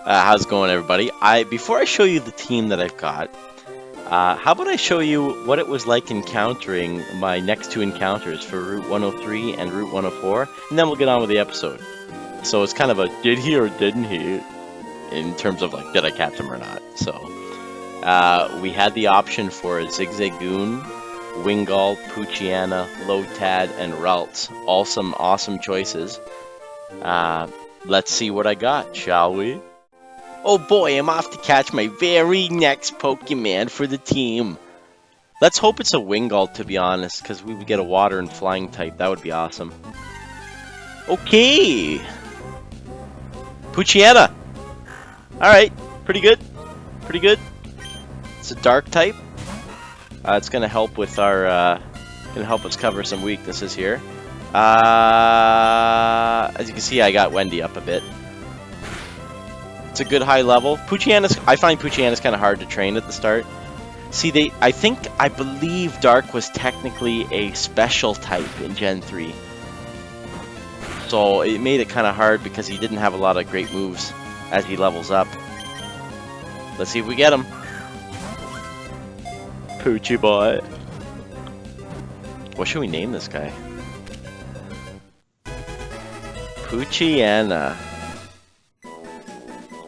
How's it going, everybody? Before I show you the team that I've got, how about I show you what it was like encountering my next two encounters for Route 103 and Route 104, and then we'll get on with the episode. So it's kind of a did he or didn't he, in terms of like, did I catch him or not? So we had the option for Zigzagoon, Wingull, Poochyena, Lotad, and Ralts. All some awesome choices. Let's see what I got, shall we? Oh boy, I'm off to catch my very next Pokemon for the team. Let's hope it's a Wingull, to be honest, because we would get a water and flying type. That would be awesome. Okay. Poochyena. Alright, pretty good. Pretty good. It's a dark type. It's gonna help with our gonna help us cover some weaknesses here. As you can see, I got Wendy up a bit. It's a good high level. I find Poochyena's kind of hard to train at the start. See, I believe Dark was technically a special type in Gen 3. So it made it kind of hard because he didn't have a lot of great moves as he levels up. Let's see if we get him. Poochie boy. What should we name this guy? Poochyena.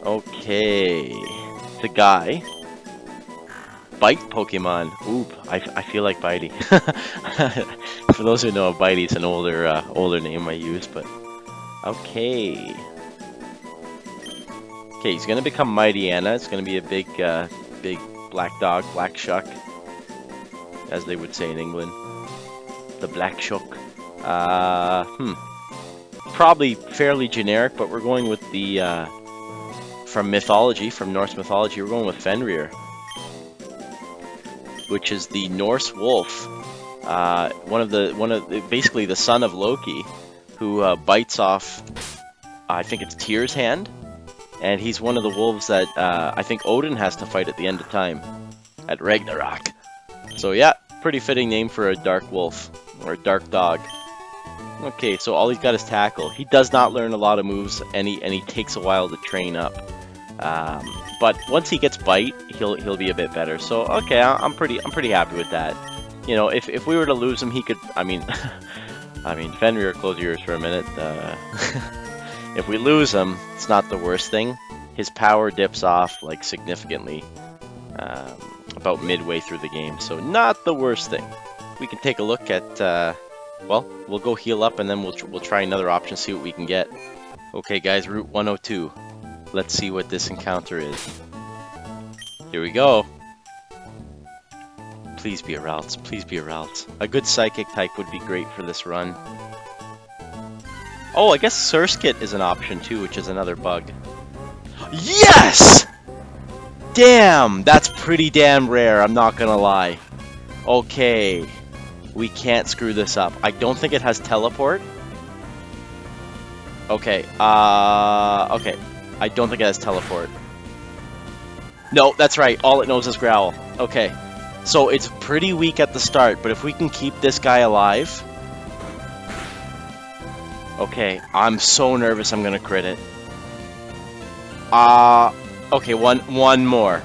Okay. It's a guy. Bite Pokemon. Oop, I feel like Bitey. For those who know, Bitey's an older name I use, but okay. Okay, he's gonna become Mightyena. It's gonna be a big black dog, black shuck, as they would say in England. The black shuck. Probably fairly generic, but we're going with the from mythology, from Norse mythology. We're going with Fenrir, which is the Norse wolf. Basically the son of Loki, who bites off, I think it's Tyr's hand, and he's one of the wolves that I think Odin has to fight at the end of time, at Ragnarok. So yeah, pretty fitting name for a dark wolf, or a dark dog. Okay, so all he's got is tackle. He does not learn a lot of moves, and he takes a while to train up. But once he gets bite, he'll be a bit better. So okay, I'm pretty happy with that. You know, if we were to lose him, he could. I mean, Fenrir, close your ears for a minute. If we lose him, it's not the worst thing. His power dips off like significantly about midway through the game, so not the worst thing. We can take a look at. Well, we'll go heal up and then we'll try another option, see what we can get. Okay, guys, Route 102. Let's see what this encounter is. Here we go. Please be a Ralts. Please be a Ralts. A good Psychic type would be great for this run. Oh, I guess Surskit is an option too, which is another bug. Yes! Damn! That's pretty damn rare, I'm not gonna lie. Okay. We can't screw this up. I don't think it has teleport. Okay, okay. I don't think it has teleport. No, that's right. All it knows is growl. Okay. So it's pretty weak at the start, but if we can keep this guy alive... Okay, I'm so nervous I'm gonna crit it. Okay, one more.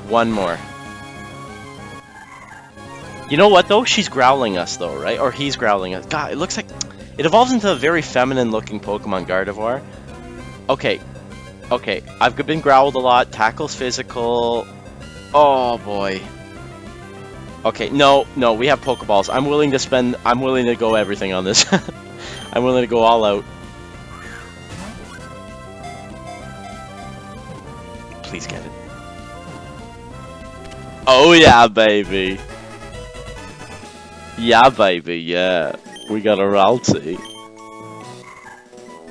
You know what, though? She's growling us, though, right? Or he's growling us. God, it looks like... It evolves into a very feminine-looking Pokemon, Gardevoir. Okay. Okay, I've been growled a lot. Tackle's physical. Oh, boy. Okay, no, we have Pokeballs. I'm willing to go everything on this. I'm willing to go all out. Please get it. Oh, yeah, baby. Yeah, baby, yeah. We got a Raltsy.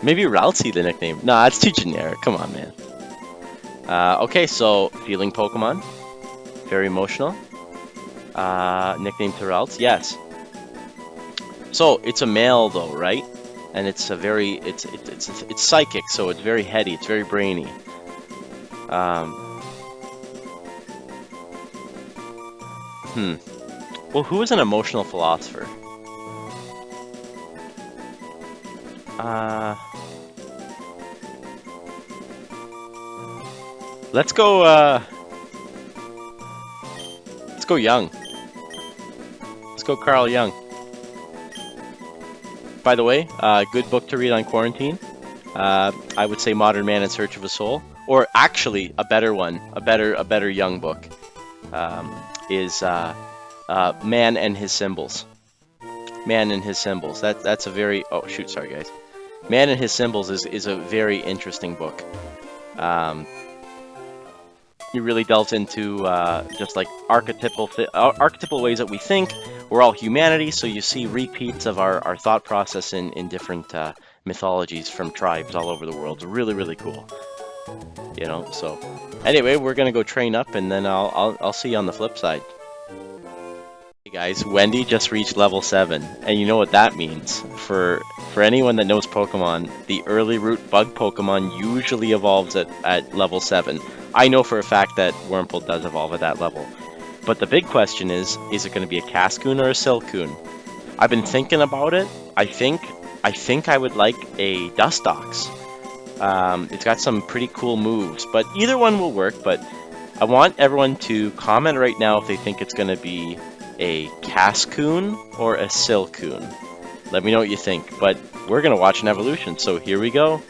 Maybe Raltsy the nickname. Nah, it's too generic. Come on, man. Okay, so feeling Pokemon. Very emotional. Nickname to Ralts. Yes. So it's a male though, right? And it's a very it's psychic, so it's very heady. It's very brainy. Well, who is an emotional philosopher? Let's go, let's go Young. Let's go Carl Young. By the way, good book to read on quarantine. I would say Modern Man in Search of a Soul. Or actually, a better one, a better Young book, is Man and His Symbols. Man and His Symbols. That's a very... Oh, shoot, sorry, guys. Man and His Symbols is a very interesting book. He really delves into just like archetypal ways that we think. We're all humanity, so you see repeats of our thought process in different mythologies from tribes all over the world. It's really, really cool. You know, so anyway, we're gonna go train up, and then I'll see you on the flip side. Hey guys, Wendy just reached level 7, and you know what that means. For anyone that knows Pokemon, the early root bug Pokemon usually evolves at level 7. I know for a fact that Wurmple does evolve at that level. But the big question is it going to be a Cascoon or a Silcoon? I've been thinking about it. I think I would like a Dustox. It's got some pretty cool moves, but either one will work. But I want everyone to comment right now if they think it's going to be a Cascoon or a Silcoon. Let me know what you think. But we're going to watch an evolution, so here we go.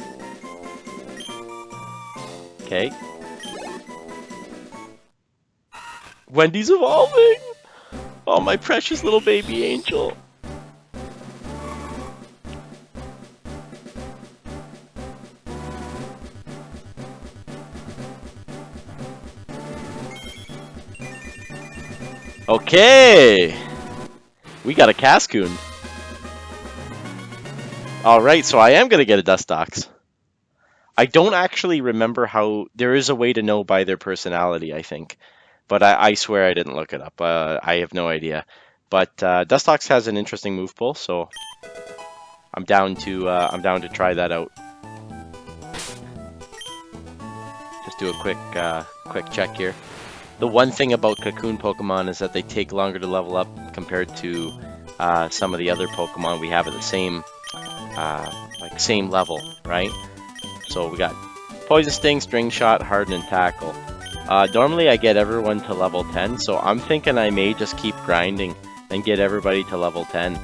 Okay. Wendy's evolving! Oh, my precious little baby angel. Okay! We got a Cascoon. Alright, so I am going to get a Dustox. I don't actually remember how... There is a way to know by their personality, I think. But I swear I didn't look it up. I have no idea. But Dustox has an interesting move pool, so I'm down to try that out. Just do a quick check here. The one thing about Cocoon Pokemon is that they take longer to level up compared to some of the other Pokemon we have at the same level, right? So we got Poison Sting, String Shot, Harden, and Tackle. Normally I get everyone to level 10, so I'm thinking I may just keep grinding and get everybody to level 10.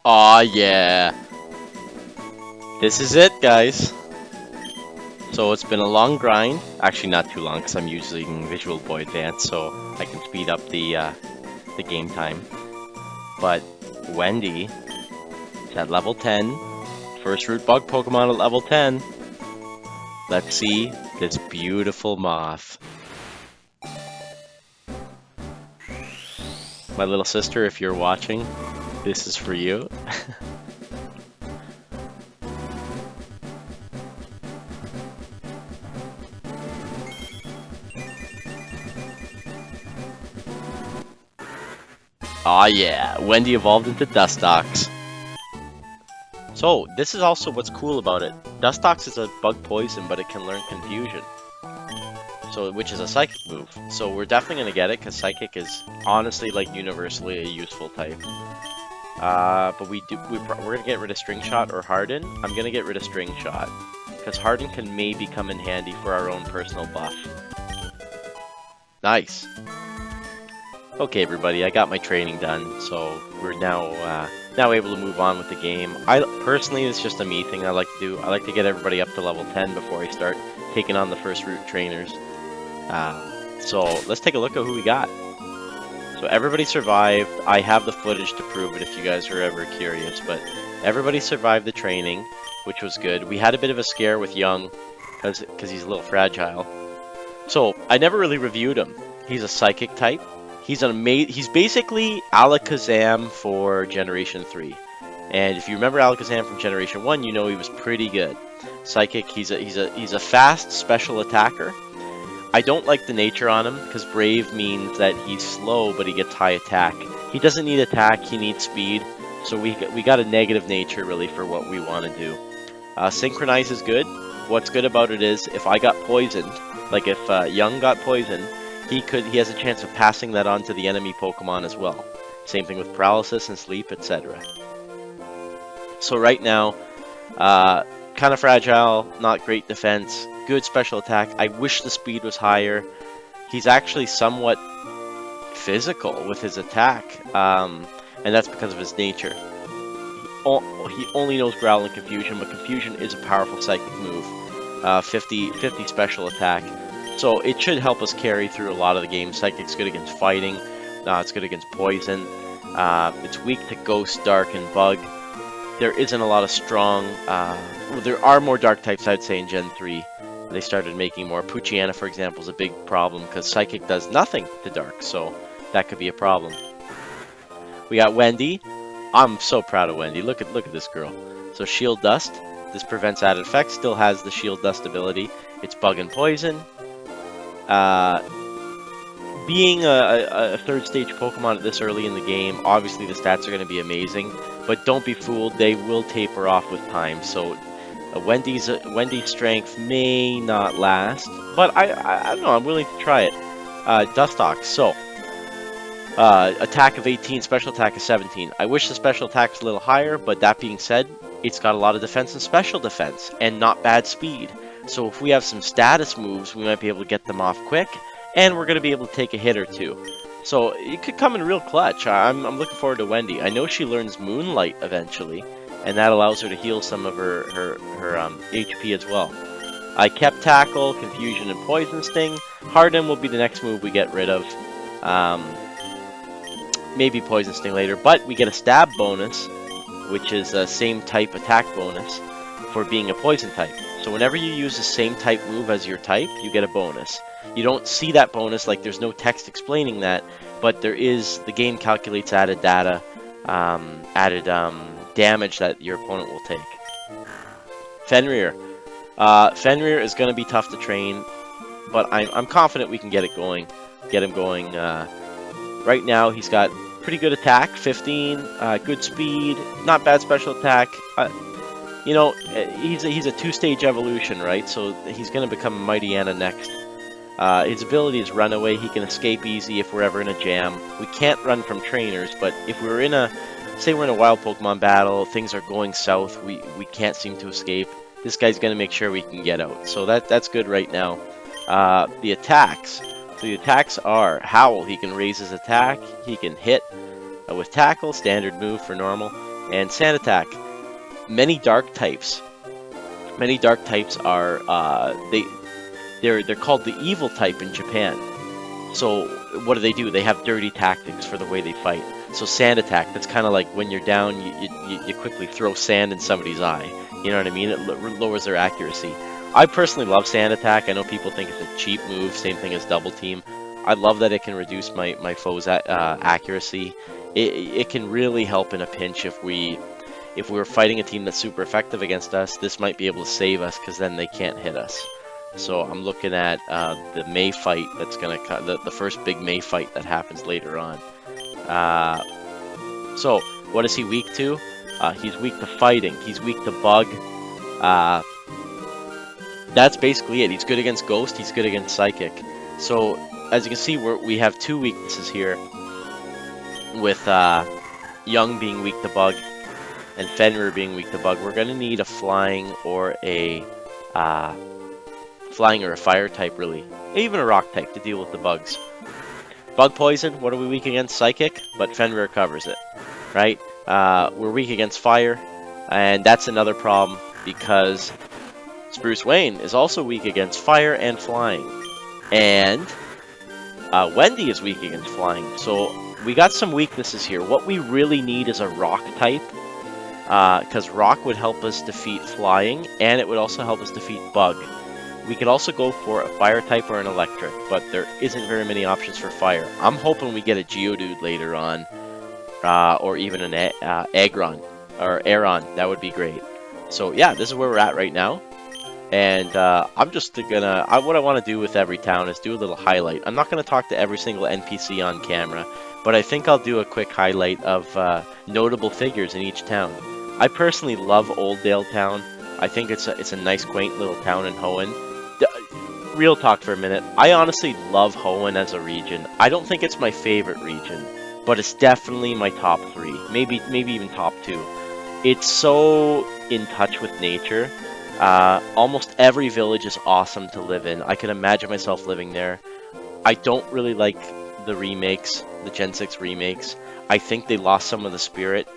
Aw, yeah. This is it, guys. So it's been a long grind. Actually, not too long, because I'm using Visual Boy Advance, so I can speed up the game time. But Wendy... at level 10, first root bug Pokemon at level 10. Let's see this beautiful moth. My little sister, if you're watching, this is for you. Aw yeah, Wendy evolved into Dustox. So, this is also what's cool about it. Dustox is a bug poison, but it can learn Confusion. So, which is a Psychic move. So we're definitely going to get it, because Psychic is honestly, like, universally a useful type. But we're going to get rid of String Shot or Harden. I'm going to get rid of String Shot, because Harden can maybe come in handy for our own personal buff. Nice. Okay, everybody, I got my training done, so we're now able to move on with the game. Personally, it's just a me thing I like to do. I like to get everybody up to level 10 before I start taking on the first root trainers. So let's take a look at who we got. So everybody survived. I have the footage to prove it if you guys are ever curious, but everybody survived the training, which was good. We had a bit of a scare with Young, because he's a little fragile. So I never really reviewed him. He's a Psychic type. He's basically Alakazam for Generation 3. And if you remember Alakazam from Generation 1, you know he was pretty good. Psychic, he's a fast special attacker. I don't like the nature on him, because Brave means that he's slow, but he gets high attack. He doesn't need attack, he needs speed. So we got a negative nature, really, for what we want to do. Synchronize is good. What's good about it is, if I got poisoned, like if Young got poisoned, he has a chance of passing that on to the enemy Pokemon as well. Same thing with Paralysis and Sleep, etc. So right now, kind of fragile, not great defense, good special attack. I wish the speed was higher. He's actually somewhat physical with his attack, and that's because of his nature. He only knows Growl and Confusion, but Confusion is a powerful psychic move. 50 special attack. So it should help us carry through a lot of the games. Psychic's good against fighting. It's good against poison. It's weak to Ghost, Dark, and Bug. There isn't a lot of strong... well, there are more Dark types, I'd say, in Gen 3. They started making more. Poochyena, for example, is a big problem because Psychic does nothing to Dark, so that could be a problem. We got Wendy. I'm so proud of Wendy. Look at this girl. So Shield Dust. This prevents added effects. Still has the Shield Dust ability. It's Bug and Poison. Being a third stage Pokemon at this early in the game, obviously the stats are going to be amazing. But don't be fooled. They will taper off with time. So Wendy's strength may not last. But I don't know. I'm willing to try it. Dustox. So attack of 18, special attack of 17. I wish the special attack was a little higher, but that being said, it's got a lot of defense and special defense, and not bad speed. So if we have some status moves, we might be able to get them off quick, and we're going to be able to take a hit or two. So it could come in real clutch. I'm looking forward to Wendy. I know she learns Moonlight eventually, and that allows her to heal some of her HP as well. I kept Tackle, Confusion, and Poison Sting. Harden will be the next move we get rid of. Maybe Poison Sting later, but we get a Stab bonus, which is the same type attack bonus for being a Poison type. So whenever you use the same type move as your type, you get a bonus. You don't see that bonus, like there's no text explaining that, but there is, the game calculates added data, damage that your opponent will take. Fenrir. Fenrir is going to be tough to train, but I'm confident we can get him going. Right now, he's got pretty good attack, 15, good speed, not bad special attack. You know, he's a two-stage evolution, right? So he's going to become a Mightyena next. His ability is Runaway. He can escape easy if we're ever in a jam. We can't run from trainers, but if we're in a, say we're in a wild Pokemon battle, things are going south, we can't seem to escape. This guy's going to make sure we can get out. So that's good right now. The attacks. So the attacks are Howl. He can raise his attack. He can hit with Tackle, standard move for normal, and Sand Attack. Many dark types. Many dark types are they're called the evil type in Japan. So what do? They have dirty tactics for the way they fight. So Sand Attack. That's kind of like when you're down, you quickly throw sand in somebody's eye. You know what I mean? It lowers their accuracy. I personally love Sand Attack. I know people think it's a cheap move, same thing as Double Team. I love that it can reduce my foe's accuracy. It can really help in a pinch if we were fighting a team that's super effective against us. This might be able to save us because then they can't hit us. So I'm looking at the May fight that's gonna the first big May fight that happens later on. So what is he weak to? He's weak to fighting. He's weak to Bug. That's basically it. He's good against Ghost. He's good against Psychic. So as you can see, we have two weaknesses here, with Young being weak to Bug and Fenrir being weak to Bug. We're going to need a flying or a fire type, really, even a rock type to deal with the bugs. Bug Poison, what are we weak against? Psychic, but Fenrir covers it, right? We're weak against fire, and that's another problem because Spruce Wayne is also weak against fire and flying, and Wendy is weak against flying. So we got some weaknesses here. What we really need is a rock type, because rock would help us defeat flying, and it would also help us defeat Bug. We could also go for a fire type or an electric, but there isn't very many options for fire. I'm hoping we get a Geodude later on, or even an Aggron, or Aeron. That would be great. So yeah, this is where we're at right now. And I'm just gonna, what I want to do with every town is do a little highlight. I'm not going to talk to every single NPC on camera, but I think I'll do a quick highlight of notable figures in each town. I personally love Oldale Town. I think it's a nice, quaint little town in Hoenn. Real talk for a minute. I honestly love Hoenn as a region. I don't think it's my favorite region, but it's definitely my top 3. Maybe even top 2. it's so in touch with nature. Almost every village is awesome to live in. I can imagine myself living there. I don't really like the remakes, the Gen 6 remakes. I think they lost some of the spirit.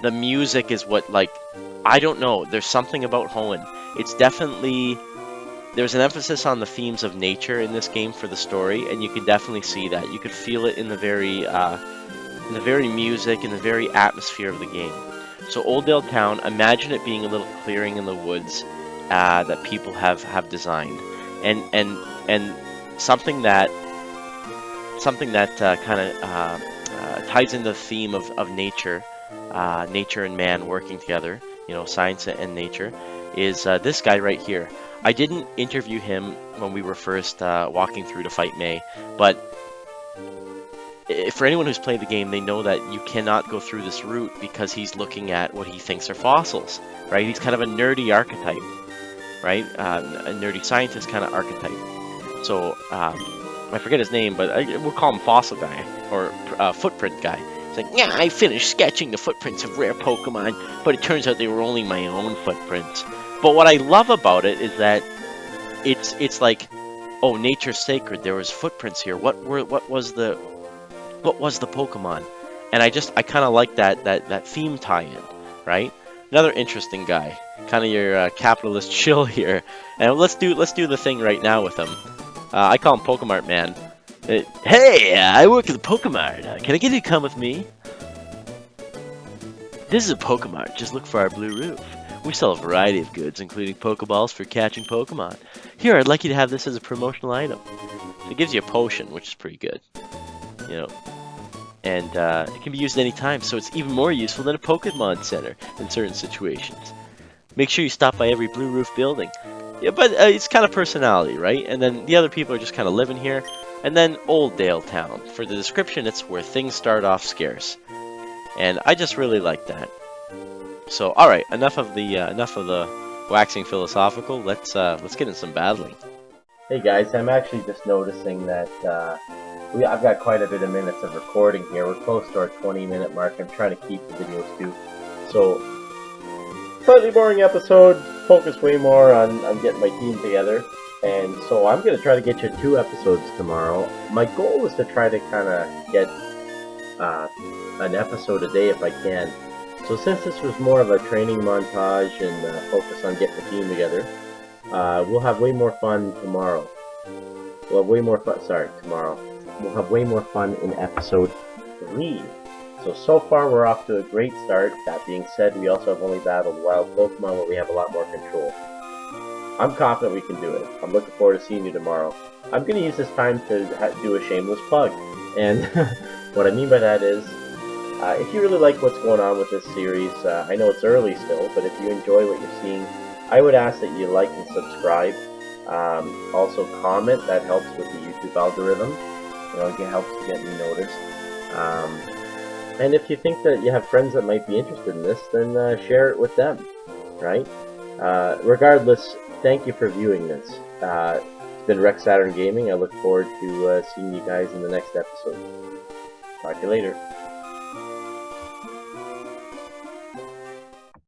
The music is what, like, I don't know. There's something about Hoenn. It's definitely, there's an emphasis on the themes of nature in this game for the story, and you can definitely see that. You could feel it in the very music, in the very atmosphere of the game. So Oldale Town, imagine it being a little clearing in the woods that people have designed, and something that kind of ties into the theme of nature, nature and man working together. You know, science and nature is this guy right here. I didn't interview him when we were first walking through to fight May, but for anyone who's played the game, they know that you cannot go through this route because he's looking at what he thinks are fossils, right? He's kind of a nerdy archetype, right? A nerdy scientist kind of archetype. So, I forget his name, but we'll call him Fossil Guy, or Footprint Guy. He's like, yeah, I finished sketching the footprints of rare Pokemon, but it turns out they were only my own footprints. But what I love about it is that it's like, oh, nature's sacred. There was footprints here. What was the Pokemon? And I kind of like that theme tie-in, right? Another interesting guy, kind of your capitalist chill here. And let's do the thing right now with him. I call him Pokemart Man. Hey, I work at the Pokemart. Can I get you to come with me? This is a Pokemart. Just look for our blue roof. We sell a variety of goods, including Pokeballs for catching Pokemon. Here, I'd like you to have this as a promotional item. It gives you a potion, which is pretty good. You know, and it can be used anytime, so it's even more useful than a Pokemon Center in certain situations. Make sure you stop by every Blue Roof building. Yeah, but it's kind of personality, right? And then the other people are just kind of living here. And then Oldale Town. For the description, it's where things start off scarce. And I just really like that. So, all right, enough of the waxing philosophical. Let's get in some battling. Hey guys, I'm actually just noticing that I've got quite a bit of minutes of recording here. We're close to our 20-minute mark. I'm trying to keep the videos too. So, slightly boring episode. Focus way more on getting my team together. And so I'm going to try to get you 2 episodes tomorrow. My goal is to try to kind of get an episode a day if I can. So since this was more of a training montage and focus on getting the team together, we'll have way more fun tomorrow. We'll have way more fun, tomorrow. We'll have way more fun in episode 3. So far we're off to a great start. That being said, we also have only battled wild Pokemon where we have a lot more control. I'm confident we can do it. I'm looking forward to seeing you tomorrow. I'm going to use this time to do a shameless plug. And what I mean by that is, if you really like what's going on with this series, I know it's early still, but if you enjoy what you're seeing, I would ask that you like and subscribe. Also comment, that helps with the YouTube algorithm. You know, it helps to get me noticed. And if you think that you have friends that might be interested in this, then share it with them, right? Regardless, thank you for viewing this. It's been Rex Saturn Gaming. I look forward to seeing you guys in the next episode. Talk to you later.